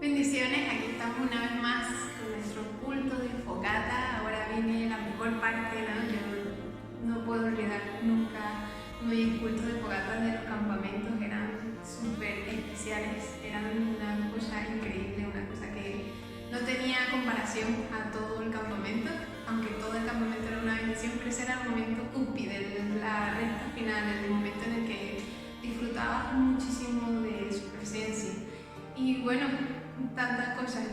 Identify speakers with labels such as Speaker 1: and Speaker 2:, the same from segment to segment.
Speaker 1: Bendiciones, aquí estamos una vez más con nuestro culto de fogata. Ahora viene la mejor parte, ¿no? Yo no puedo olvidar nunca mis cultos de fogata de los campamentos, eran súper especiales, eran una cosa increíble, una cosa que no tenía comparación a todo el campamento, aunque todo el campamento era una bendición, pero ese era el momento cúspide, la recta final, el momento en el que disfrutabas muchísimo de su presencia. Y bueno, tantas cosas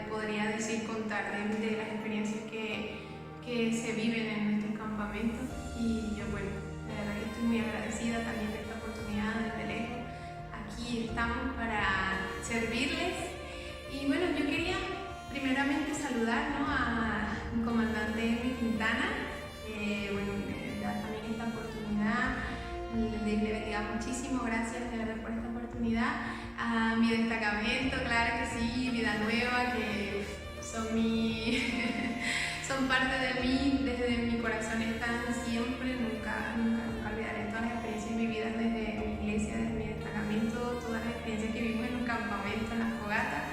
Speaker 1: podría decir, contar de las experiencias que se viven en nuestros campamentos. Y yo, bueno, de verdad que estoy muy agradecida también de esta oportunidad desde lejos. Aquí estamos para servirles. Y bueno, yo quería primeramente saludar, ¿no?, a mi comandante Henry Quintana. Bueno, me da también esta oportunidad. Les bendiga muchísimo, gracias de verdad por esta oportunidad. A mi destacamento, claro que sí, Vida Nueva, que son parte de mí, desde mi corazón están siempre, nunca olvidaré todas las experiencias vividas desde mi iglesia, desde mi destacamento, todas las experiencias que vivimos en un campamento, en la fogata.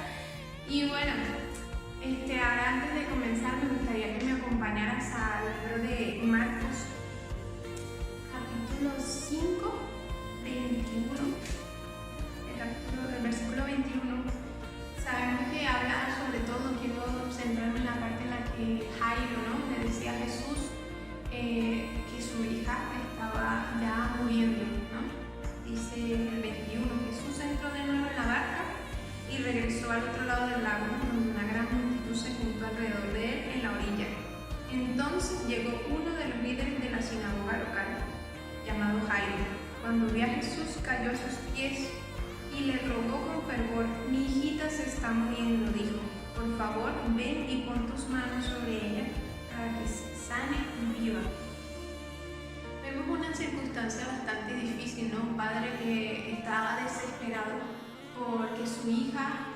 Speaker 1: Y bueno, ahora antes de comenzar me gustaría que me acompañaras al libro de Marcos, capítulo 5, 21, el versículo 21. Sabemos que habla sobre todo, quiero centrarme en la parte en la que Jairo, ¿no?, le decía a Jesús que su hija estaba ya muriendo, ¿no? Dice el 21, Jesús entró de nuevo en la barca y regresó al otro lado del lago, donde una gran multitud se juntó alrededor de él en la orilla. Entonces llegó uno de los líderes de la sinagoga local, llamado Jairo. Cuando vio a Jesús, cayó a sus pies y le rogó con fervor: mi hijita se está muriendo, dijo. Por favor, ven y pon tus manos sobre ella para que se sane y viva. Vemos una circunstancia bastante difícil, ¿no? Un padre que estaba desesperado porque su hija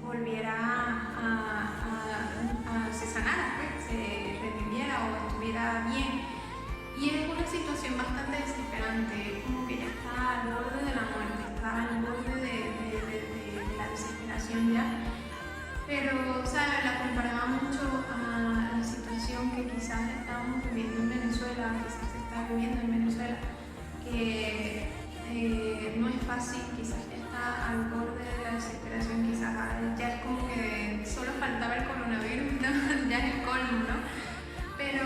Speaker 1: volviera se sanara, pues, se reviviera o estuviera bien. Y es una situación bastante desesperante, como que ya está al borde de la muerte, está al borde de la desesperación ya. Pero, ¿sabes?, la comparaba mucho a la situación que quizás estábamos viviendo en Venezuela, quizás se está viviendo en Venezuela, que no es fácil, quizás ya está al borde de la desesperación, quizás ya es como que solo faltaba el coronavirus, ¿no? Ya es el colmo, ¿no? Pero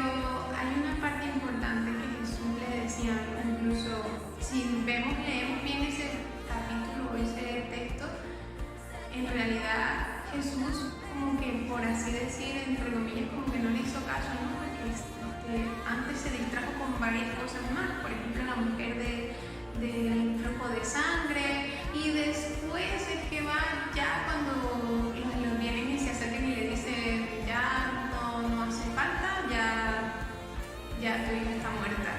Speaker 1: hay una parte importante que Jesús le decía, incluso si leemos bien ese capítulo, ese texto, en realidad Jesús, como que, por así decir, entre comillas, como que no le hizo caso, ¿no? Porque antes se distrajo con varias cosas más, por ejemplo la mujer del flujo de sangre, y después es que va ya cuando los vienen y se acercan y le dicen: ya no hace falta, ya tu hija está muerta.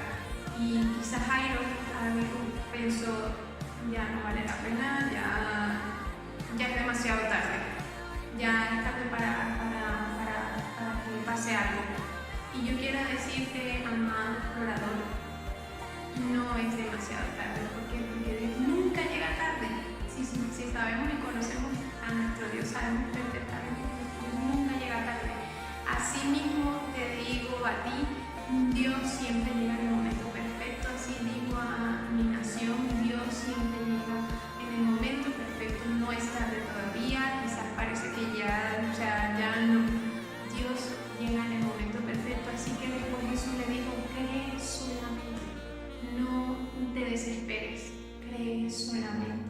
Speaker 1: Y quizás Jairo pensó: ya no vale la pena, ya es demasiado tarde, ya es tarde para que pase algo. Y yo quiero decirte, amado explorador, no es demasiado tarde, porque Dios nunca llega tarde. Si sabemos y conocemos a nuestro Dios, sabemos perfectamente que Dios nunca llega tarde. Así mismo te digo a ti, Dios siempre llega en el momento perfecto. Así digo a mi nación, Dios siempre llega en el momento perfecto. No es tarde todavía, quizás parece que ya no. Dios llega en el momento perfecto. Así que después Jesús le dijo: cree solamente, no te desesperes, cree solamente.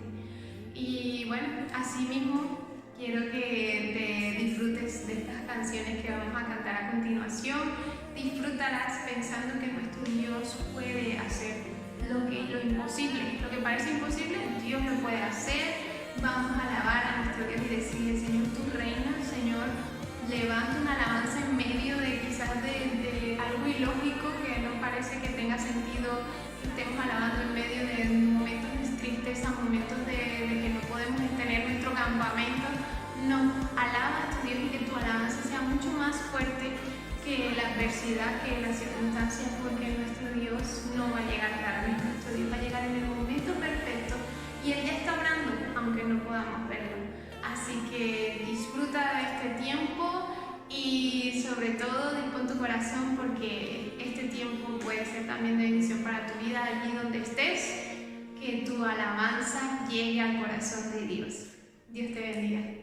Speaker 1: Y bueno, así mismo quiero que te disfrutes de estas canciones que vamos a cantar a continuación. Disfrutarás pensando que nuestro Dios puede hacer lo imposible. Lo que parece imposible, Dios lo puede hacer. Vamos a alabar a nuestro Dios y decirle: Señor, tú reinas. Señor, levanta una alabanza en medio de quizás de algo ilógico que no parece que tenga sentido. Estemos alabando en medio de momentos de tristeza, momentos de que no podemos tener nuestro campamento. No, alaba a tu Dios y que tu alabanza sea mucho más fuerte que la adversidad, que las circunstancias, porque nuestro Dios no va a llegar tarde. Nuestro Dios va a llegar en el momento perfecto y Él ya está obrando, aunque no podamos verlo. corazón porque este tiempo puede ser también de bendición para tu vida allí donde estés. Que tu alabanza llegue al corazón de Dios. Dios te bendiga.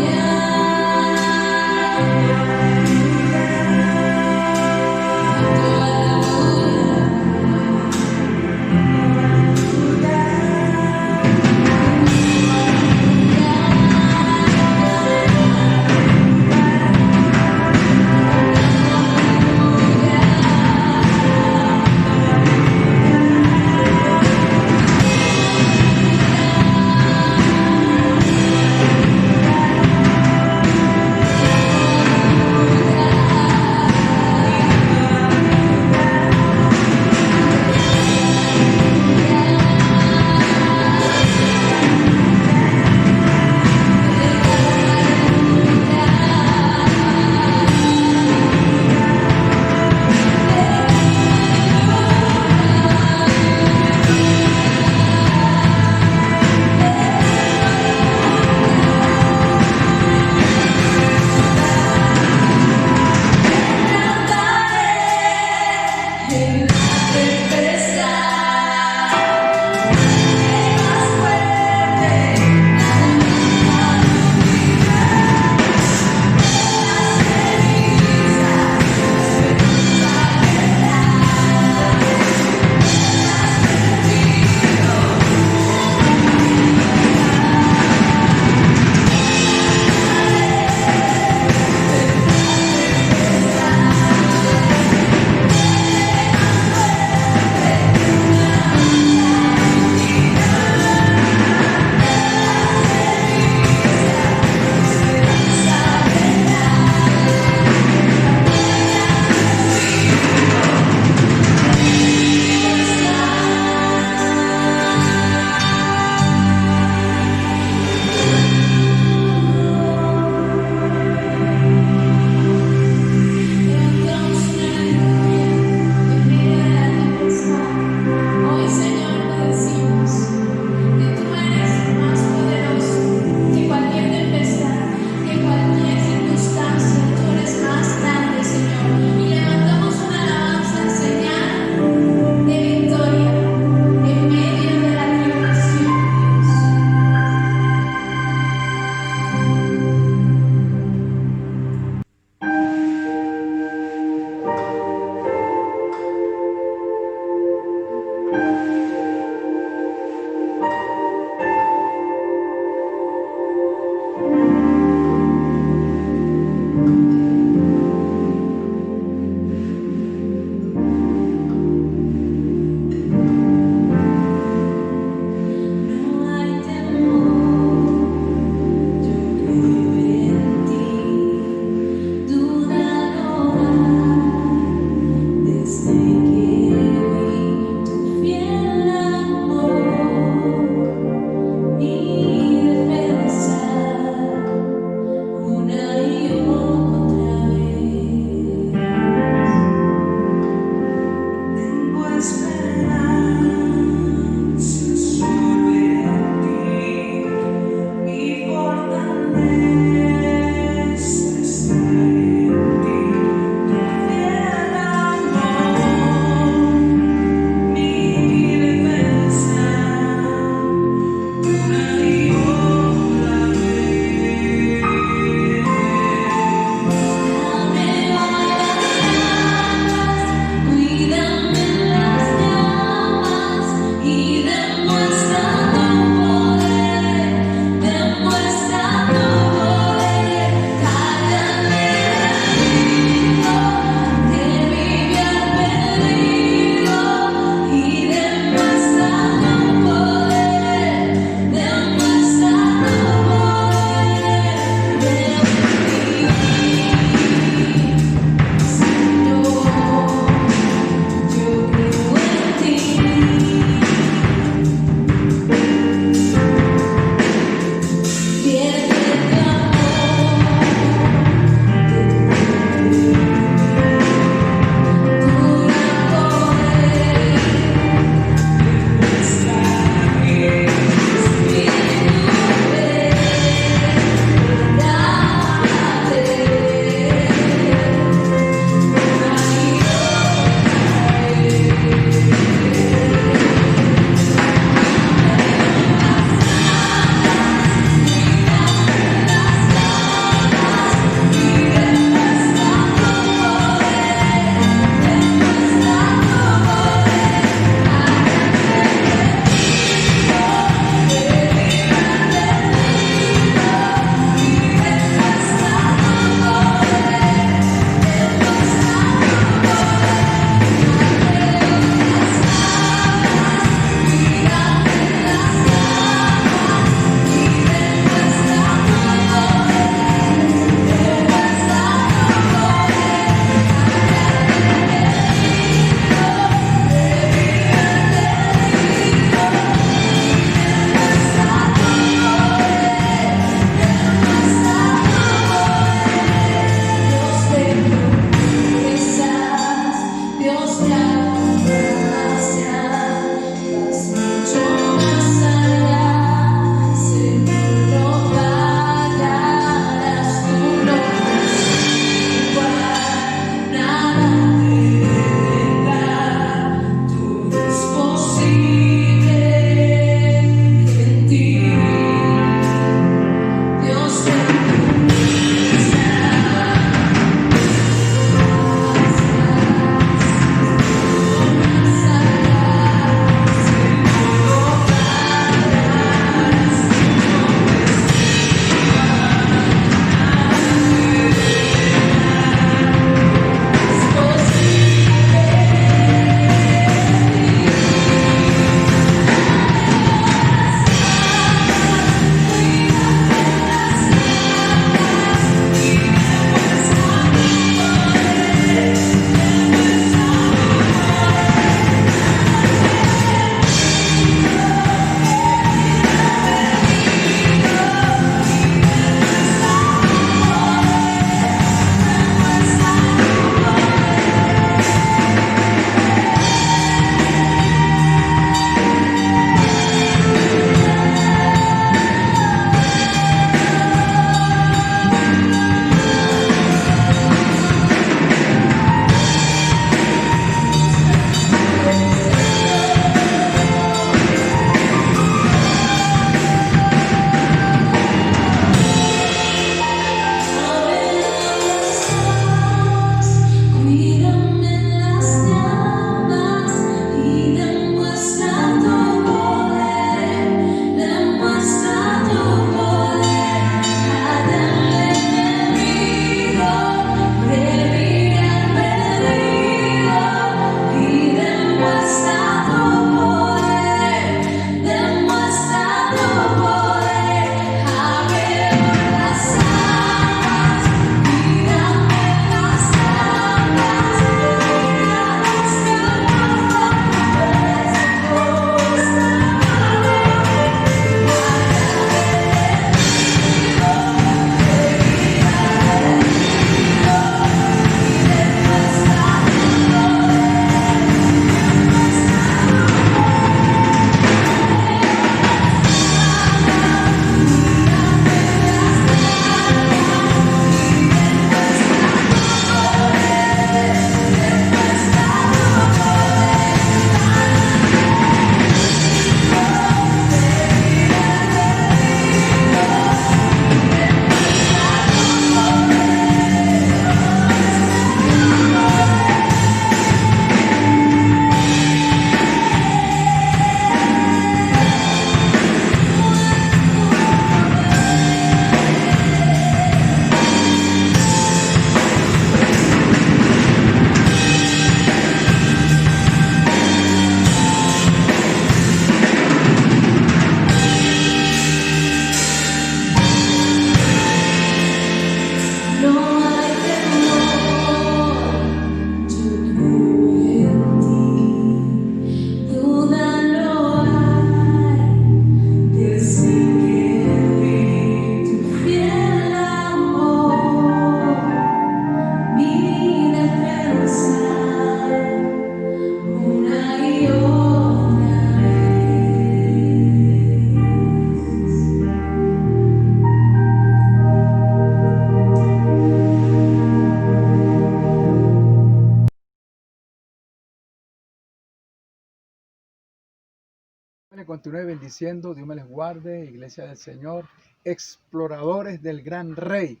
Speaker 2: Le continúe bendiciendo, Dios me les guarde, Iglesia del Señor, exploradores del Gran Rey.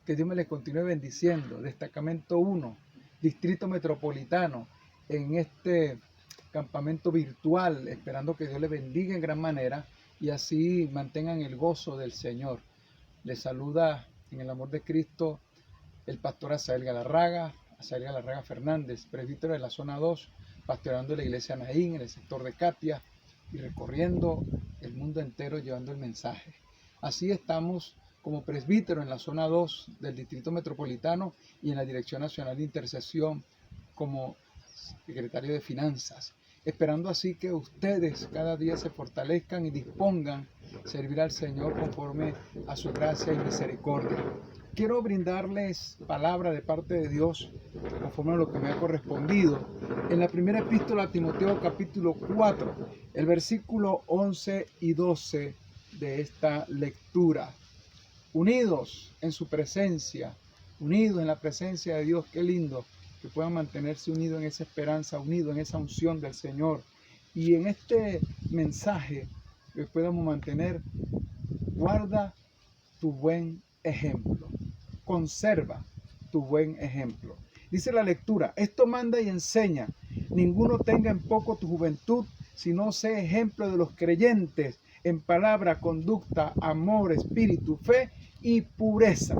Speaker 2: Que Dios me les continúe bendiciendo. Destacamento 1, Distrito Metropolitano, en este campamento virtual, esperando que Dios les bendiga en gran manera y así mantengan el gozo del Señor. Les saluda en el amor de Cristo el pastor Asael Galarraga Fernández, presbítero de la zona 2, pastoreando la iglesia Naín en el sector de Katia y recorriendo el mundo entero llevando el mensaje. Así estamos como presbítero en la zona 2 del Distrito Metropolitano y en la Dirección Nacional de Intercesión como secretario de Finanzas, esperando así que ustedes cada día se fortalezcan y dispongan a servir al Señor conforme a su gracia y misericordia. Quiero brindarles palabra de parte de Dios conforme a lo que me ha correspondido en la primera epístola a Timoteo capítulo 4, el versículo 11 y 12 de esta lectura. Unidos en su presencia, unidos en la presencia de Dios, qué lindo que puedan mantenerse unidos en esa esperanza, unidos en esa unción del Señor. Y en este mensaje que podamos mantener, guarda tu buen ejemplo, conserva tu buen ejemplo. Dice la lectura, esto manda y enseña, ninguno tenga en poco tu juventud, sino sé ejemplo de los creyentes en palabra, conducta, amor, espíritu, fe y pureza.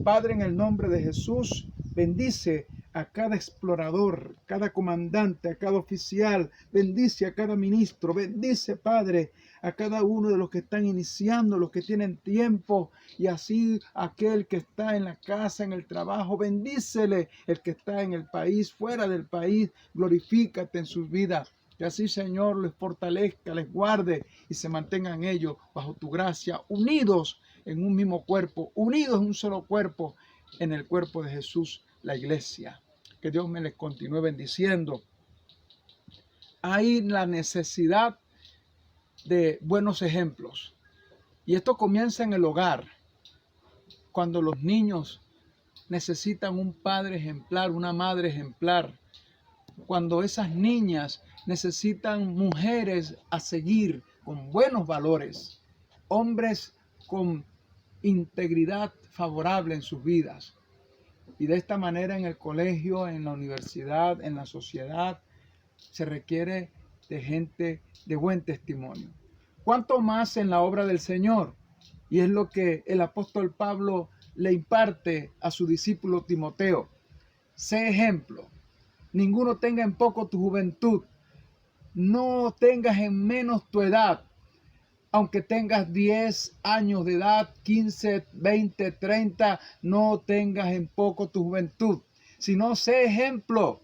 Speaker 2: Padre, en el nombre de Jesús, bendice a cada explorador, cada comandante, a cada oficial, bendice a cada ministro, bendice, Padre, a cada uno de los que están iniciando, los que tienen tiempo, y así aquel que está en la casa, en el trabajo, bendícele, el que está en el país, fuera del país, glorifícate en sus vidas. Que así, Señor, les fortalezca, les guarde y se mantengan ellos bajo tu gracia, unidos en un mismo cuerpo, unidos en un solo cuerpo, en el cuerpo de Jesús, la iglesia. Que Dios me les continúe bendiciendo. Hay la necesidad de buenos ejemplos. Y esto comienza en el hogar, cuando los niños necesitan un padre ejemplar, una madre ejemplar. Cuando esas niñas necesitan mujeres a seguir con buenos valores, hombres con integridad favorable en sus vidas. Y de esta manera en el colegio, en la universidad, en la sociedad, se requiere de gente de buen testimonio. ¿Cuánto más en la obra del Señor? Y es lo que el apóstol Pablo le imparte a su discípulo Timoteo. Sé ejemplo. Ninguno tenga en poco tu juventud. No tengas en menos tu edad. Aunque tengas 10 años de edad, 15, 20, 30, no tengas en poco tu juventud, sino sé ejemplo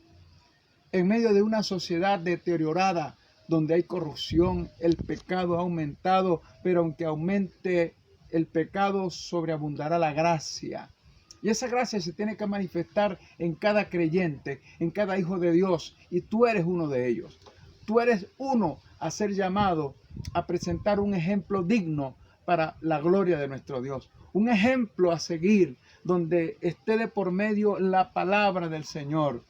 Speaker 2: en medio de una sociedad deteriorada, donde hay corrupción, el pecado ha aumentado, pero aunque aumente el pecado, sobreabundará la gracia. Y esa gracia se tiene que manifestar en cada creyente, en cada hijo de Dios, y tú eres uno de ellos. Tú eres uno a ser llamado a presentar un ejemplo digno para la gloria de nuestro Dios. Un ejemplo a seguir donde esté de por medio la palabra del Señor.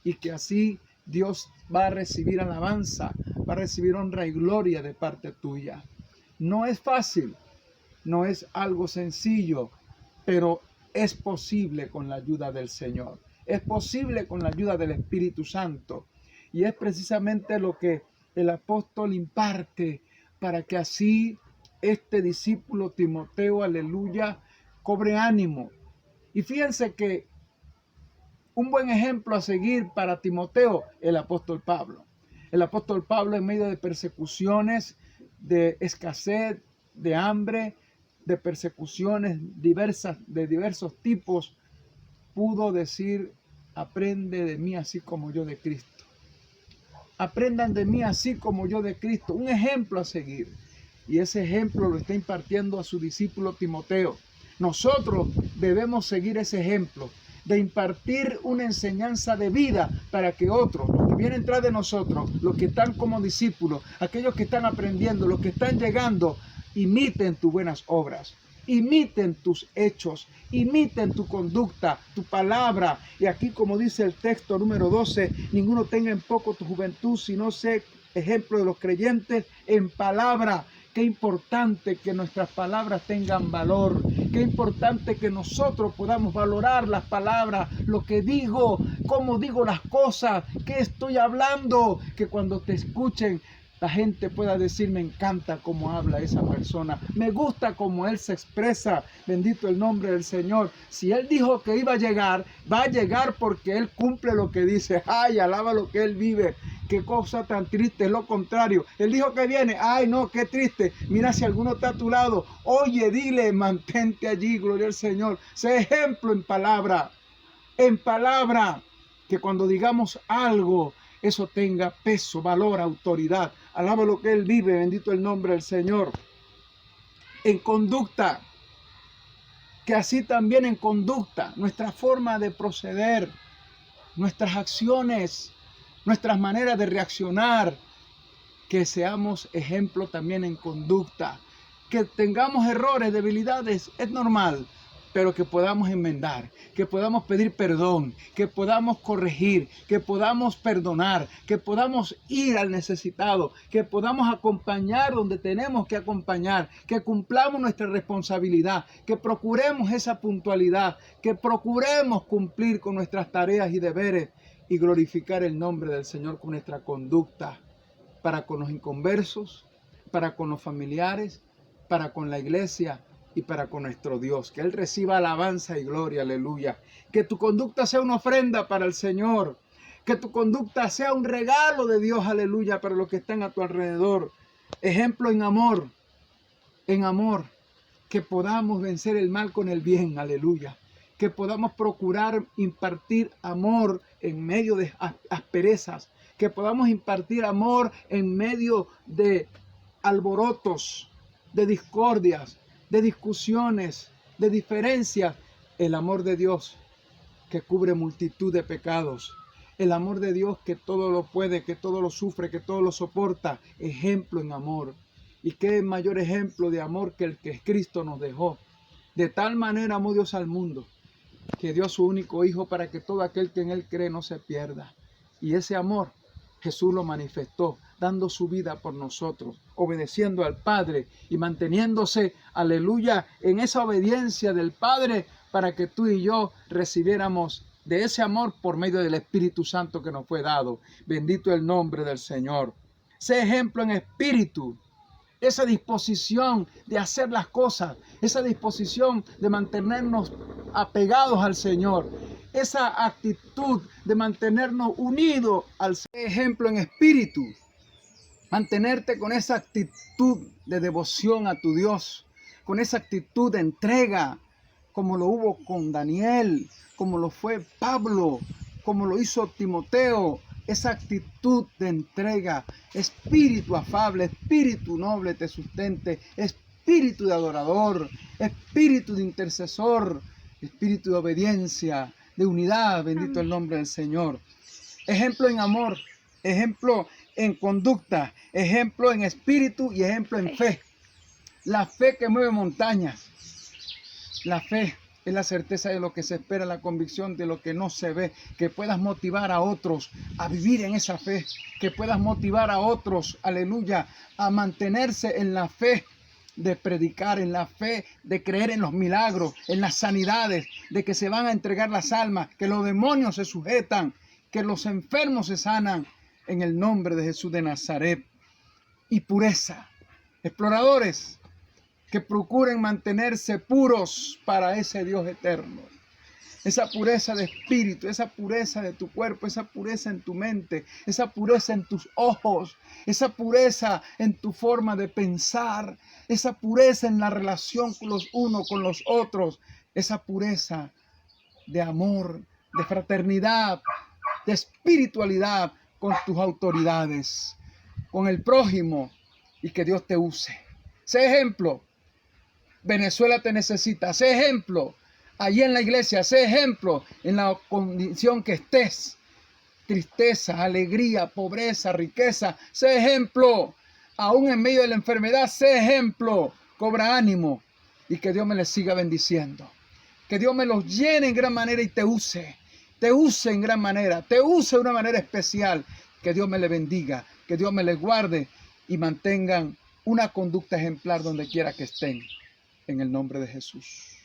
Speaker 2: Y que así Dios va a recibir alabanza, va a recibir honra y gloria de parte tuya. No es fácil, no es algo sencillo, pero es posible con la ayuda del Señor. Es posible con la ayuda del Espíritu Santo. Y es precisamente lo que el apóstol imparte para que así este discípulo Timoteo, aleluya, cobre ánimo. Y fíjense que un buen ejemplo a seguir para Timoteo, el apóstol Pablo. El apóstol Pablo en medio de persecuciones, de escasez, de hambre, de persecuciones de diversos tipos, pudo decir, aprende de mí así como yo de Cristo. Aprendan de mí así como yo de Cristo. Un ejemplo a seguir. Y ese ejemplo lo está impartiendo a su discípulo Timoteo. Nosotros debemos seguir ese ejemplo de impartir una enseñanza de vida para que otros, los que vienen tras de nosotros, los que están como discípulos, aquellos que están aprendiendo, los que están llegando, imiten tus buenas obras. Imiten tus hechos, imiten tu conducta, tu palabra. Y aquí, como dice el texto número 12, ninguno tenga en poco tu juventud, sino sé ejemplo de los creyentes en palabra. Qué importante que nuestras palabras tengan valor. Qué importante que nosotros podamos valorar las palabras, lo que digo, cómo digo las cosas, qué estoy hablando. Que cuando te escuchen, la gente pueda decir, me encanta cómo habla esa persona. Me gusta cómo él se expresa. Bendito el nombre del Señor. Si él dijo que iba a llegar, va a llegar porque él cumple lo que dice. Ay, alaba lo que él vive. Qué cosa tan triste, es lo contrario. Él dijo que viene. Ay, no, qué triste. Mira si alguno está a tu lado. Oye, dile, mantente allí, gloria al Señor. Sé ejemplo en palabra. En palabra. Que cuando digamos algo, eso tenga peso, valor, autoridad. Alaba lo que él vive, bendito el nombre del Señor. En conducta. Que así también en conducta, nuestra forma de proceder, nuestras acciones, nuestras maneras de reaccionar, que seamos ejemplo también en conducta, que tengamos errores, debilidades, es normal, pero que podamos enmendar, que podamos pedir perdón, que podamos corregir, que podamos perdonar, que podamos ir al necesitado, que podamos acompañar donde tenemos que acompañar, que cumplamos nuestra responsabilidad, que procuremos esa puntualidad, que procuremos cumplir con nuestras tareas y deberes, y glorificar el nombre del Señor con nuestra conducta para con los inconversos, para con los familiares, para con la iglesia y para con nuestro Dios. Que Él reciba alabanza y gloria, aleluya. Que tu conducta sea una ofrenda para el Señor. Que tu conducta sea un regalo de Dios, aleluya, para los que están a tu alrededor. Ejemplo en amor, que podamos vencer el mal con el bien, aleluya. Que podamos procurar impartir amor en medio de asperezas, que podamos impartir amor en medio de alborotos, de discordias, de discusiones, de diferencias. El amor de Dios que cubre multitud de pecados, el amor de Dios que todo lo puede, que todo lo sufre, que todo lo soporta. Ejemplo en amor. Y qué mayor ejemplo de amor que el que Cristo nos dejó. De tal manera amó Dios al mundo, que dio a su único Hijo para que todo aquel que en Él cree no se pierda. Y ese amor Jesús lo manifestó, dando su vida por nosotros, obedeciendo al Padre y manteniéndose, aleluya, en esa obediencia del Padre para que tú y yo recibiéramos de ese amor por medio del Espíritu Santo que nos fue dado. Bendito el nombre del Señor. Sé ejemplo en espíritu. Esa disposición de hacer las cosas, esa disposición de mantenernos apegados al Señor, esa actitud de mantenernos unidos al ejemplo en espíritu, mantenerte con esa actitud de devoción a tu Dios, con esa actitud de entrega, como lo hubo con Daniel, como lo fue Pablo, como lo hizo Timoteo. Esa actitud de entrega, espíritu afable, espíritu noble te sustente, espíritu de adorador, espíritu de intercesor, espíritu de obediencia, de unidad, bendito el nombre del Señor. Ejemplo en amor, ejemplo en conducta, ejemplo en espíritu y ejemplo en fe. La fe que mueve montañas, la fe es la certeza de lo que se espera, la convicción de lo que no se ve. Que puedas motivar a otros a vivir en esa fe. Que puedas motivar a otros, aleluya, a mantenerse en la fe de predicar, en la fe de creer en los milagros, en las sanidades, de que se van a entregar las almas, que los demonios se sujetan, que los enfermos se sanan en el nombre de Jesús de Nazaret. Y pureza. Exploradores, que procuren mantenerse puros para ese Dios eterno. Esa pureza de espíritu, esa pureza de tu cuerpo, esa pureza en tu mente, esa pureza en tus ojos, esa pureza en tu forma de pensar, esa pureza en la relación con los unos con los otros, esa pureza de amor, de fraternidad, de espiritualidad con tus autoridades, con el prójimo, y que Dios te use. Sé ejemplo. Venezuela te necesita. Sé ejemplo allí en la iglesia. Sé ejemplo en la condición que estés. Tristeza, alegría, pobreza, riqueza. Sé ejemplo. Aún en medio de la enfermedad, sé ejemplo. Cobra ánimo y que Dios me les siga bendiciendo. Que Dios me los llene en gran manera y te use. Te use en gran manera. Te use de una manera especial. Que Dios me le bendiga. Que Dios me les guarde y mantengan una conducta ejemplar donde quiera que estén. En el nombre de Jesús.